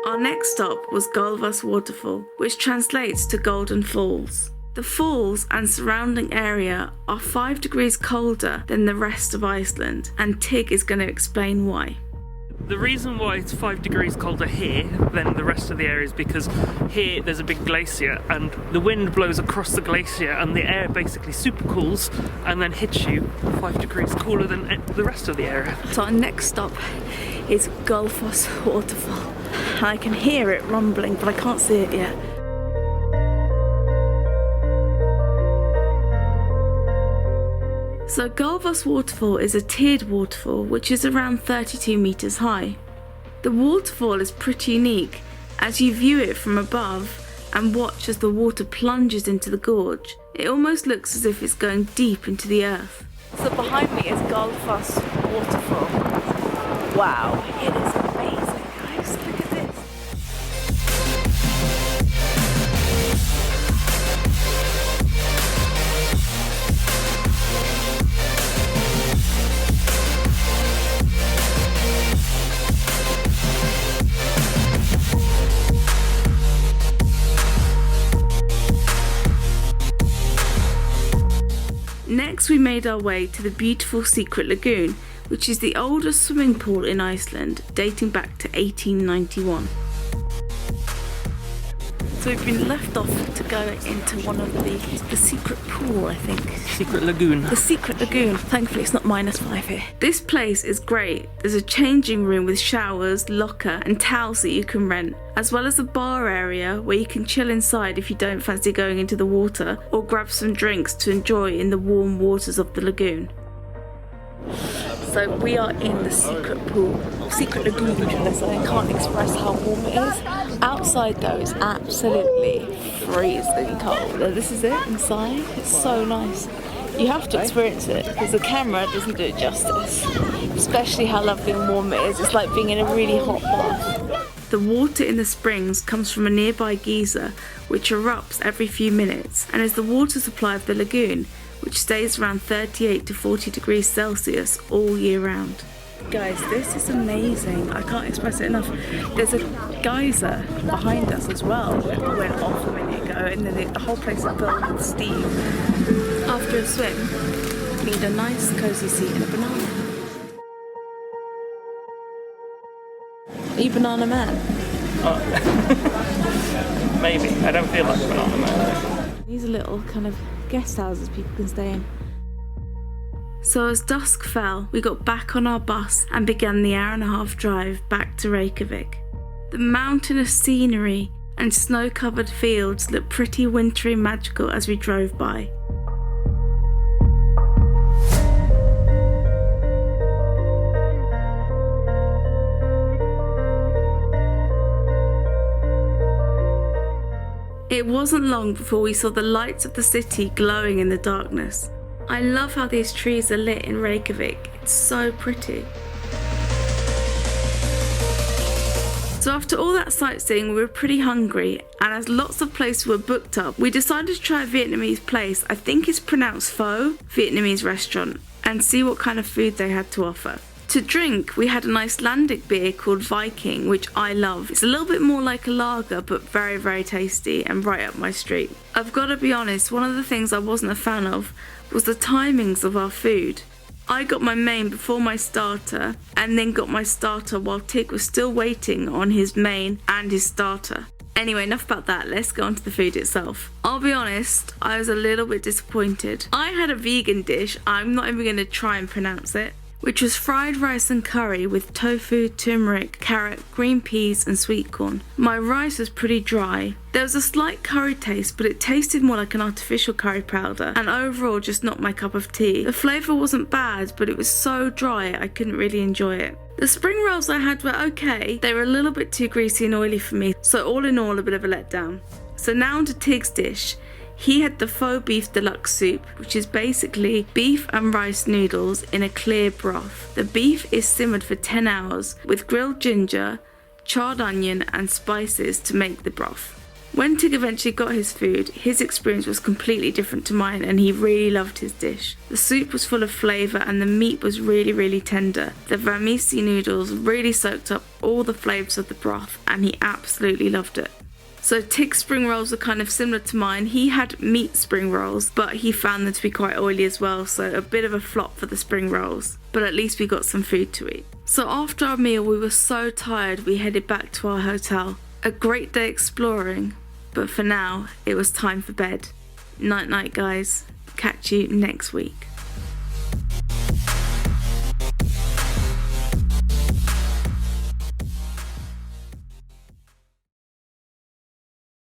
Our next stop was Gulffoss Waterfall, which translates to Golden Falls. The falls and surrounding area are 5 degrees colder than the rest of Iceland, and Tig is going to explain why. The reason why it's 5 degrees colder here than the rest of the area is because here there's a big glacier and the wind blows across the glacier and the air basically super cools and then hits you 5 degrees cooler than the rest of the area. So our next stop is Gulffoss Waterfall. I can hear it rumbling, but I can't see it yet. So Gulffoss Waterfall is a tiered waterfall which is around 32 metres high. The waterfall is pretty unique as you view it from above and watch as the water plunges into the gorge. It almost looks as if it's going deep into the earth. So behind me is Gulffoss Waterfall. Wow, it is amazing, guys. Look at this. Next we made our way to the beautiful Secret Lagoon, which is the oldest swimming pool in Iceland, dating back to 1891. So we've been left off to go into one of the secret pool, I think. Secret Lagoon. The Secret Lagoon. Thankfully it's not -5 here. This place is great. There's a changing room with showers, locker and towels that you can rent, as well as a bar area where you can chill inside if you don't fancy going into the water, or grab some drinks to enjoy in the warm waters of the lagoon. So we are in the secret pool, Secret Lagoon, I can't express how warm it is. Outside though is absolutely freezing cold. This is it inside, it's so nice. You have to experience it because the camera doesn't do it justice. Especially how lovely and warm it is, it's like being in a really hot bath. The water in the springs comes from a nearby geyser which erupts every few minutes and is the water supply of the lagoon, which stays around 38 to 40 degrees Celsius all year round. Guys, this is amazing. I can't express it enough. There's a geyser behind us as well that went off a minute ago, and then the whole place is filled with steam. After a swim, you need a nice cozy seat and a banana. Are you banana man? Maybe. I don't feel like a banana man. These are little kind of guest houses people can stay in. So as dusk fell, we got back on our bus and began the 1.5-hour drive back to Reykjavik. The mountainous scenery and snow-covered fields looked pretty wintry and magical as we drove by. It wasn't long before we saw the lights of the city glowing in the darkness. I love how these trees are lit in Reykjavik, it's so pretty. So after all that sightseeing, we were pretty hungry, and as lots of places were booked up, we decided to try a Vietnamese place, I think it's pronounced Pho, Vietnamese restaurant, and see what kind of food they had to offer. To drink, we had an Icelandic beer called Viking, which I love. It's a little bit more like a lager, but very, very tasty and right up my street. I've got to be honest, one of the things I wasn't a fan of was the timings of our food. I got my main before my starter, and then got my starter while Tig was still waiting on his main and his starter. Anyway, enough about that, let's go on to the food itself. I'll be honest, I was a little bit disappointed. I had a vegan dish, I'm not even going to try and pronounce it, which was fried rice and curry with tofu, turmeric, carrot, green peas and sweet corn. My rice was pretty dry. There was a slight curry taste, but it tasted more like an artificial curry powder, and overall just not my cup of tea. The flavour wasn't bad, but it was so dry I couldn't really enjoy it. The spring rolls I had were okay. They were a little bit too greasy and oily for me, so all in all a bit of a letdown. So now on to Tig's dish. He had the faux beef deluxe soup, which is basically beef and rice noodles in a clear broth. The beef is simmered for 10 hours with grilled ginger, charred onion and spices to make the broth. When Tig eventually got his food, his experience was completely different to mine and he really loved his dish. The soup was full of flavour and the meat was really tender. The vermicelli noodles really soaked up all the flavours of the broth and he absolutely loved it. So Tig's spring rolls are kind of similar to mine. He had meat spring rolls, but he found them to be quite oily as well, so a bit of a flop for the spring rolls. But at least we got some food to eat. So after our meal, we were so tired we headed back to our hotel. A great day exploring, but for now, it was time for bed. Night night guys. Catch you next week.